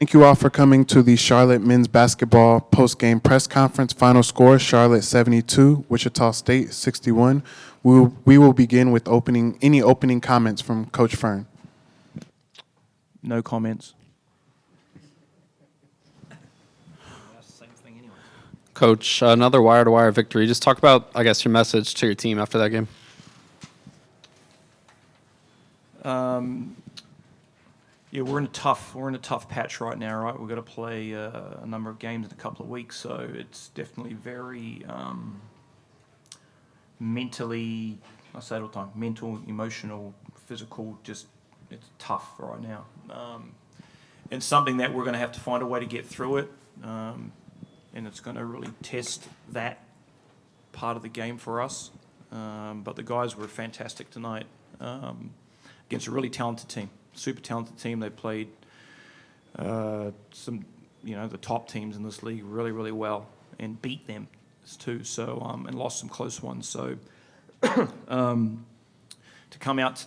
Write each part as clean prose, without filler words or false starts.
Thank you all for coming to the Charlotte men's basketball post-game press conference. Final score, Charlotte 72, Wichita State 61. We will begin with any opening comments from Coach Fern. No comments. Coach, another wire-to-wire victory. Just talk about, I guess, your message to your team after that game. Yeah, we're in a tough patch right now, right? We've got to play a number of games in a couple of weeks, so it's definitely very mentally, I say it all the time, mental, emotional, physical, just it's tough right now. And something that we're going to have to find a way to get through it, and it's going to really test that part of the game for us. But the guys were fantastic tonight against a really talented team. Super talented team. They played the top teams in this league really, really well and beat them too. So and lost some close ones. So to come out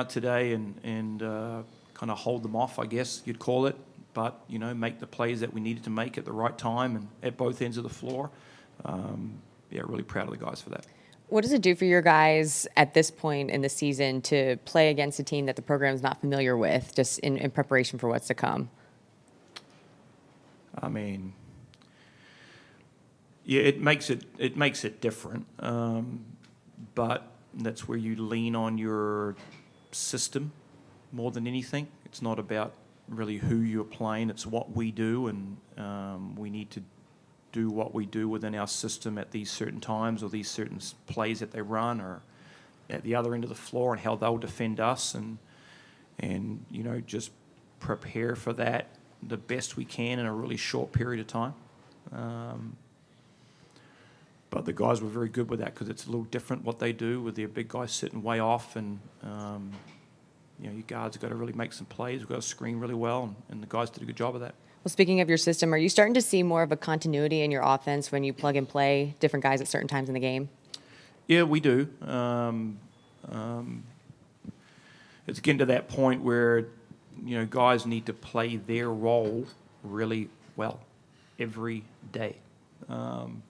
today and kind of hold them off, I guess you'd call it. But make the plays that we needed to make at the right time and at both ends of the floor. Really proud of the guys for that. What does it do for your guys at this point in the season to play against a team that the program's not familiar with, just in preparation for what's to come? I mean, yeah, it makes it different, but that's where you lean on your system more than anything. It's not about really who you're playing; it's what we do, and we need to do what we do within our system at these certain times or these certain plays that they run or at the other end of the floor and how they'll defend us and just prepare for that the best we can in a really short period of time. But the guys were very good with that because it's a little different what they do with their big guys sitting way off and your guards have got to really make some plays. We've got to screen really well and the guys did a good job of that. Well, speaking of your system, are you starting to see more of a continuity in your offense when you plug and play different guys at certain times in the game? Yeah, we do. It's getting to that point where, guys need to play their role really well every day. And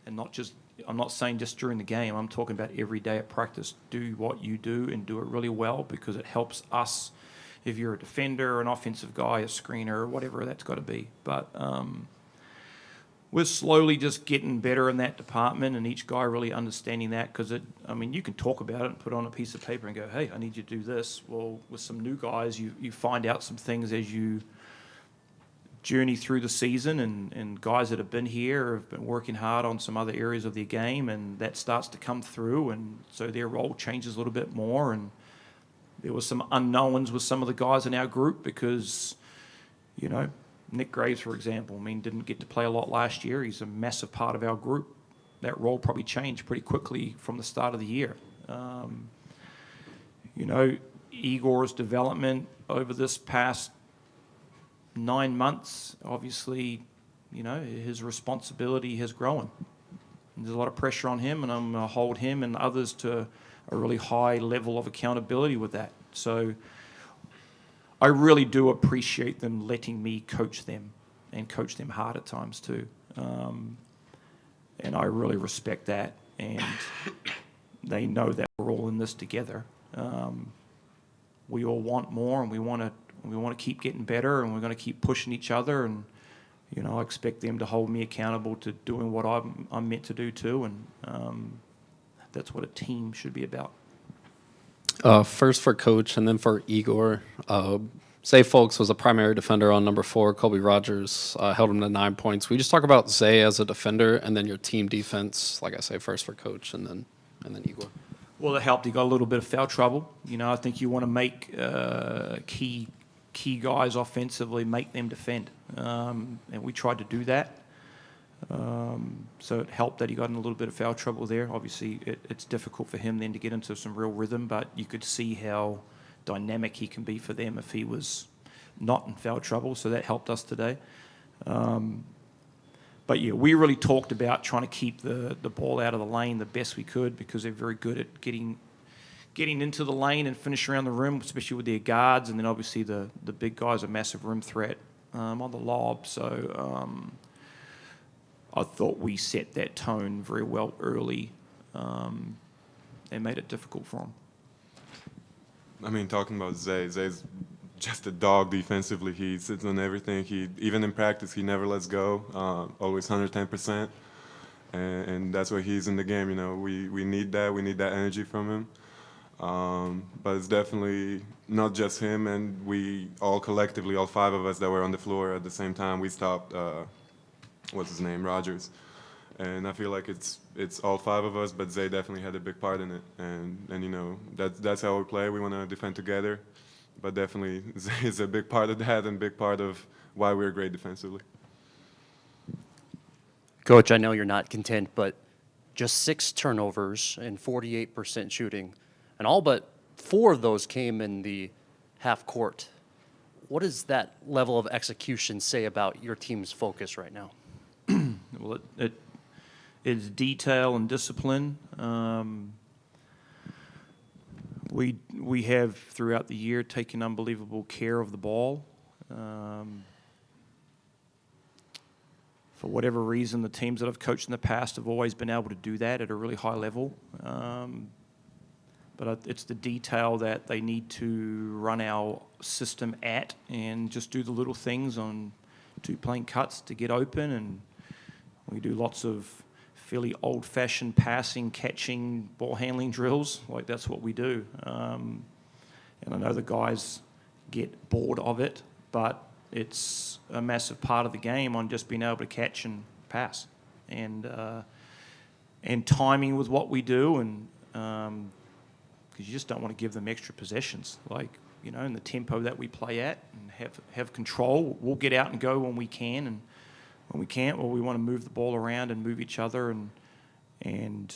not just, I'm not saying just during the game, I'm talking about every day at practice. Do what you do and do it really well because it helps us. If you're a defender, an offensive guy, a screener, whatever that's got to be. But we're slowly just getting better in that department and each guy really understanding that because, you can talk about it and put it on a piece of paper and go, hey, I need you to do this. Well, with some new guys, you find out some things as you journey through the season and guys that have been here have been working hard on some other areas of their game and that starts to come through and so their role changes a little bit more and there were some unknowns with some of the guys in our group because, Nick Graves, for example, didn't get to play a lot last year. He's a massive part of our group. That role probably changed pretty quickly from the start of the year. Igor's development over this past 9 months, obviously, his responsibility has grown. There's a lot of pressure on him, and I'm going to hold him and others to a really high level of accountability with that. So I really do appreciate them letting me coach them and coach them hard at times too. And I really respect that. And they know that we're all in this together. We all want more and we want to keep getting better and we're going to keep pushing each other. And, I expect them to hold me accountable to doing what I'm meant to do too. And that's what a team should be about. First for Coach and then for Igor. Zay Folks was a primary defender on number 4. Colby Rogers held him to 9 points. We just talk about Zay as a defender and then your team defense. Like I say, first for Coach and then Igor. Well, it helped. He got a little bit of foul trouble. I think you want to make key guys offensively, make them defend. And we tried to do that. So it helped that he got in a little bit of foul trouble there. Obviously, it's difficult for him then to get into some real rhythm, but you could see how dynamic he can be for them if he was not in foul trouble, so that helped us today. But yeah, we really talked about trying to keep the ball out of the lane the best we could because they're very good at getting into the lane and finish around the rim, especially with their guards, and then obviously the big guy's a massive rim threat. on the lob. So I thought we set that tone very well early and made it difficult for him. I mean, talking about Zay's just a dog defensively. He sits on everything. Even in practice, he never lets go. Always 110%, and that's why he's in the game. You know, we need that. We need that energy from him. But it's definitely not just him, and we all collectively, all 5 of us that were on the floor at the same time, we stopped. What's his name? Rogers. And I feel like it's all 5 of us, but Zay definitely had a big part in it. And you know, that's how we play. We want to defend together, but definitely Zay is a big part of that and big part of why we're great defensively. Coach, I know you're not content, but just 6 turnovers and 48% shooting, and all but 4 of those came in the half court. What does that level of execution say about your team's focus right now? Well, it's detail and discipline. We have throughout the year taken unbelievable care of the ball. For whatever reason, the teams that I've coached in the past have always been able to do that at a really high level. But it's the detail that they need to run our system at and just do the little things on 2-plane cuts to get open. And we do lots of fairly old-fashioned passing, catching, ball handling drills. Like, that's what we do. And I know the guys get bored of it, but it's a massive part of the game on just being able to catch and pass. And timing with what we do, and because you just don't want to give them extra possessions, like, you know, in the tempo that we play at, and have control. We'll get out and go when we can, and when we can't, well, we want to move the ball around and move each other. And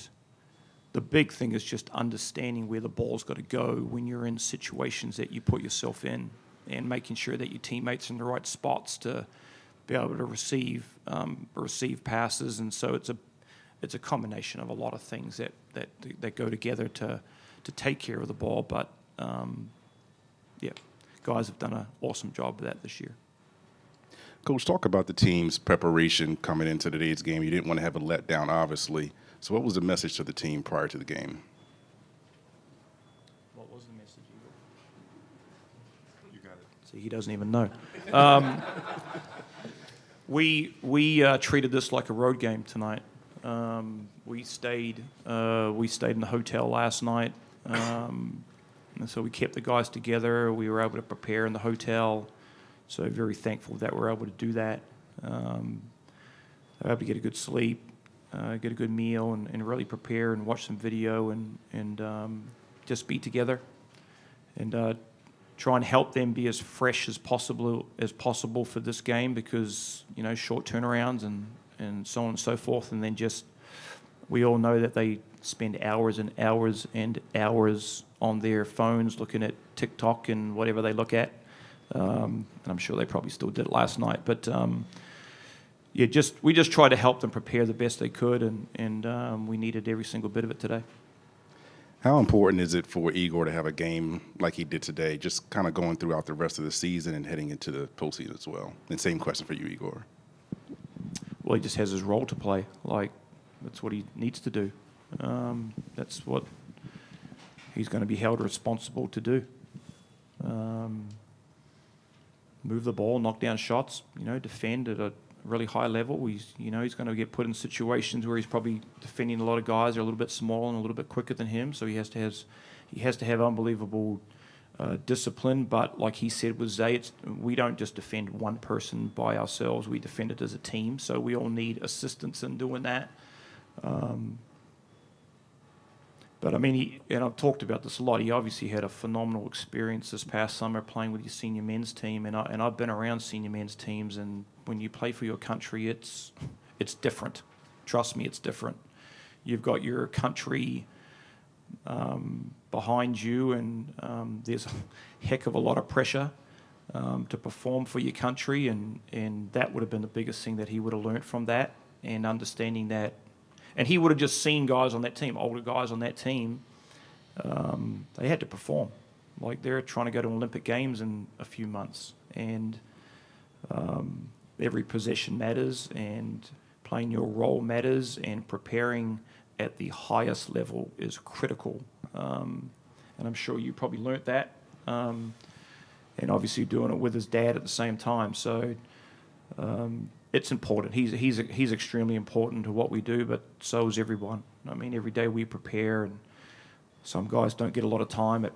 the big thing is just understanding where the ball's got to go when you're in situations that you put yourself in, and making sure that your teammates are in the right spots to be able to receive passes. And so it's a combination of a lot of things that go together to take care of the ball. But yeah, guys have done an awesome job of that this year. Coach, talk about the team's preparation coming into today's game. You didn't want to have a letdown, obviously. So what was the message to the team prior to the game? What was the message, Igor? You got it. See, he doesn't even know. We treated this like a road game tonight. We stayed in the hotel last night, and so we kept the guys together. We were able to prepare in the hotel, so very thankful that we're able to do that. Able to get a good sleep, get a good meal, and really prepare and watch some video and just be together, and try and help them be as fresh as possible for this game, because, you know, short turnarounds and so on and so forth. And then just, we all know that they spend hours and hours and hours on their phones looking at TikTok and whatever they look at. And I'm sure they probably still did it last night. But yeah, we just tried to help them prepare the best they could, and we needed every single bit of it today. How important is it for Igor to have a game like he did today, just kind of going throughout the rest of the season and heading into the postseason as well? And same question for you, Igor. Well, he just has his role to play. Like, that's what he needs to do. That's what he's going to be held responsible to do. Move the ball, knock down shots, you know, defend at a really high level. He's going to get put in situations where he's probably defending a lot of guys who are a little bit smaller and a little bit quicker than him. So he has to have unbelievable discipline. But like he said with Zay, we don't just defend one person by ourselves. We defend it as a team. So we all need assistance in doing that. But I mean, and I've talked about this a lot, he obviously had a phenomenal experience this past summer playing with your senior men's team, and I've been around senior men's teams, and when you play for your country, it's different. Trust me, it's different. You've got your country behind you, and there's a heck of a lot of pressure to perform for your country, and that would have been the biggest thing that he would have learnt from that, and understanding that. And he would have just seen guys on that team, older guys on that team, they had to perform. Like, they're trying to go to Olympic Games in a few months. And every possession matters, and playing your role matters, and preparing at the highest level is critical. And I'm sure you probably learnt that. And obviously doing it with his dad at the same time. So it's important. He's extremely important to what we do, but so is everyone. I mean, every day we prepare, and some guys don't get a lot of time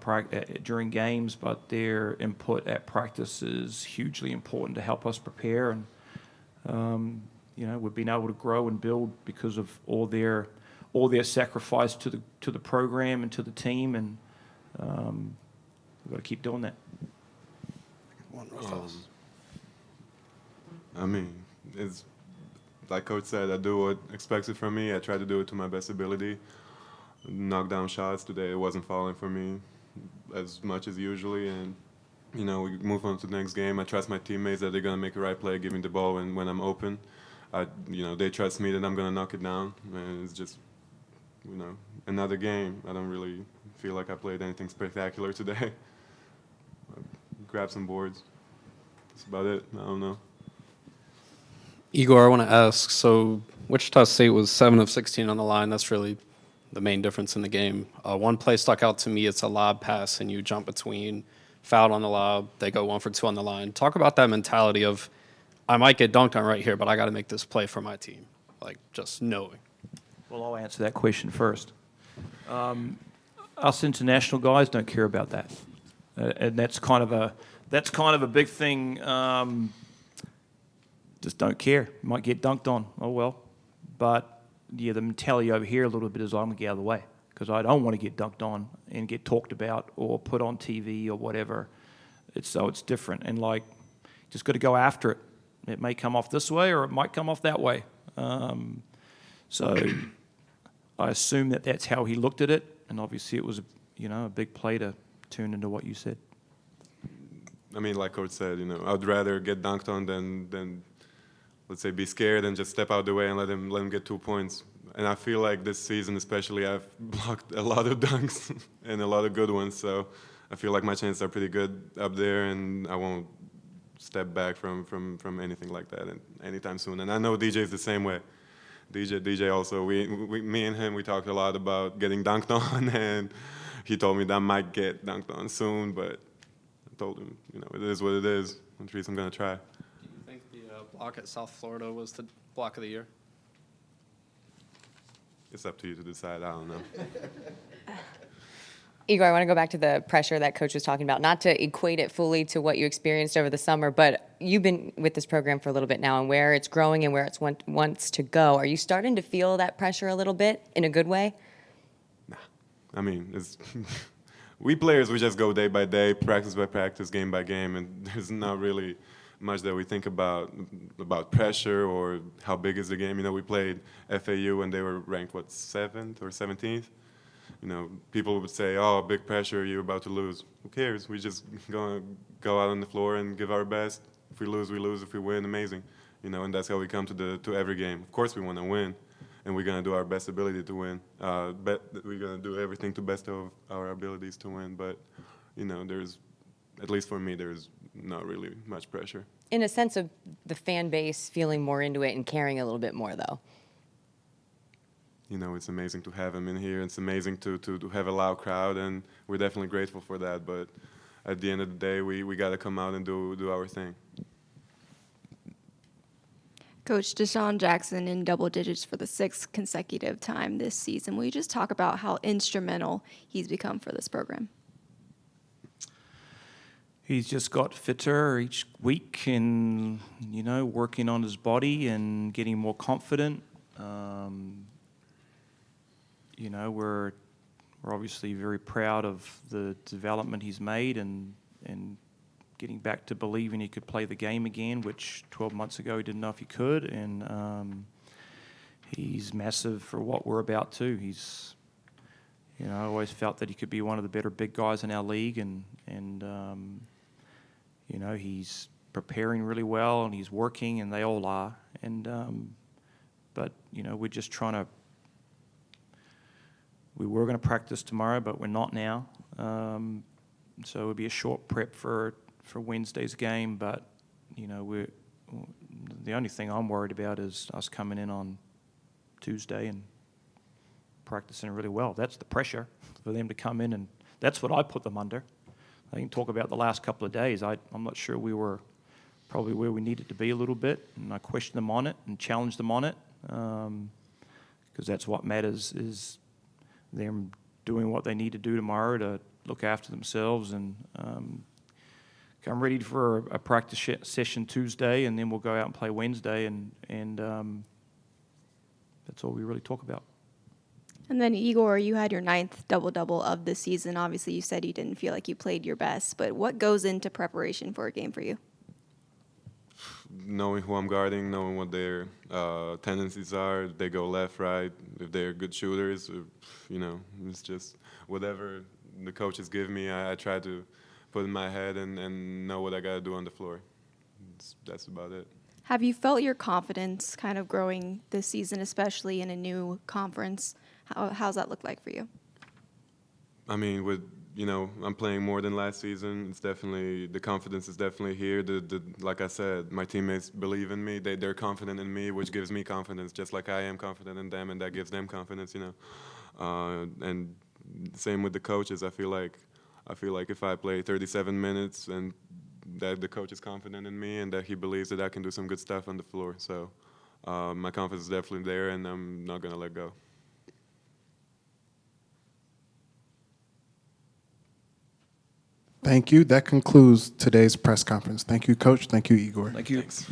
during games, but their input at practice is hugely important to help us prepare. And we've been able to grow and build because of all their sacrifice to the program and to the team, and we've got to keep doing that. I mean, it's like Coach said, I do what expected from me. I try to do it to my best ability. Knock down shots today, it wasn't falling for me as much as usually, and we move on to the next game. I trust my teammates that they're gonna make the right play, give me the ball when I'm open. They trust me that I'm gonna knock it down, and it's just another game. I don't really feel like I played anything spectacular today. Grab some boards. That's about it. I don't know. Igor, I want to ask, so Wichita State was 7 of 16 on the line. That's really the main difference in the game. One play stuck out to me. It's a lob pass, and you jump between, fouled on the lob. They go 1 for 2 on the line. Talk about that mentality of, I might get dunked on right here, but I got to make this play for my team. Like, just knowing. Well, I'll answer that question first. Us international guys don't care about that, and that's kind of a big thing. Just don't care. You might get dunked on. Oh well, but yeah, the mentality over here a little bit is I'm gonna get out of the way because I don't want to get dunked on and get talked about or put on TV or whatever. It's different, and just got to go after it. It may come off this way or it might come off that way. So I assume that that's how he looked at it, and obviously it was a big play to turn into what you said. I mean, like Coach said, I'd rather get dunked on than let's say be scared and just step out the way and let him get 2 points. And I feel like this season especially I've blocked a lot of dunks and a lot of good ones, so I feel like my chances are pretty good up there, and I won't step back from anything like that anytime soon. And I know DJ's the same way. DJ also, me and him, we talked a lot about getting dunked on, and he told me that I might get dunked on soon, but I told him, it is what it is. At least I'm going to try. Do you think the block at South Florida was the block of the year? It's up to you to decide. I don't know. Igor, I want to go back to the pressure that Coach was talking about, not to equate it fully to what you experienced over the summer, but you've been with this program for a little bit now, and where it's growing and where it wants to go. Are you starting to feel that pressure a little bit in a good way? Nah. I mean, we players, we just go day by day, practice by practice, game by game, and there's not really much that we think about pressure or how big is the game. We played FAU and they were ranked, 7th or 17th? People would say, oh, big pressure, you're about to lose. Who cares? We just gonna go out on the floor and give our best. If we lose, we lose. If we win, amazing. And that's how we come to every game. Of course we want to win, and we're gonna do our best ability to win. We're gonna do everything to best of our abilities to win. But, there's, at least for me, there's not really much pressure. In a sense of the fan base feeling more into it and caring a little bit more, though. It's amazing to have him in here. It's amazing to have a loud crowd, and we're definitely grateful for that. But at the end of the day, we got to come out and do our thing. Coach, Deshaun Jackson in double digits for the 6th consecutive time this season. Will you just talk about how instrumental he's become for this program? He's just got fitter each week and, working on his body and getting more confident. We're obviously very proud of the development he's made and getting back to believing he could play the game again, which 12 months ago he didn't know if he could. And he's massive for what we're about to. He's, I always felt that he could be one of the better big guys in our league, and he's preparing really well and he's working, and they all are. And but we're just trying to. We were going to practice tomorrow, but we're not now. So it'll be a short prep for Wednesday's game. But we're The only thing I'm worried about is us coming in on Tuesday and practicing really well. That's the pressure for them to come in, and that's what I put them under. I can talk about the last couple of days. I'm not sure we were probably where we needed to be a little bit, and I questioned them on it and challenged them on it, because that's what matters, is them doing what they need to do tomorrow to look after themselves, and come ready for a practice session Tuesday, and then we'll go out and play Wednesday, and that's all we really talk about. And then Igor, you had your 9th double-double of the season. Obviously, you said you didn't feel like you played your best, but what goes into preparation for a game for you? Knowing who I'm guarding, knowing what their tendencies are, if they go left, right, if they're good shooters, it's just whatever the coaches give me, I try to put in my head and know what I got to do on the floor. That's about it. Have you felt your confidence kind of growing this season, especially in a new conference? How's that look like for you? I mean, I'm playing more than last season. It's definitely, the confidence is definitely here. Like I said, my teammates believe in me. They're confident in me, which gives me confidence, just like I am confident in them, and that gives them confidence, And same with the coaches. I feel like if I play 37 minutes and that the coach is confident in me and that he believes that I can do some good stuff on the floor. So my confidence is definitely there, and I'm not going to let go. Thank you. That concludes today's press conference. Thank you, Coach. Thank you, Igor. Thank you. Thanks.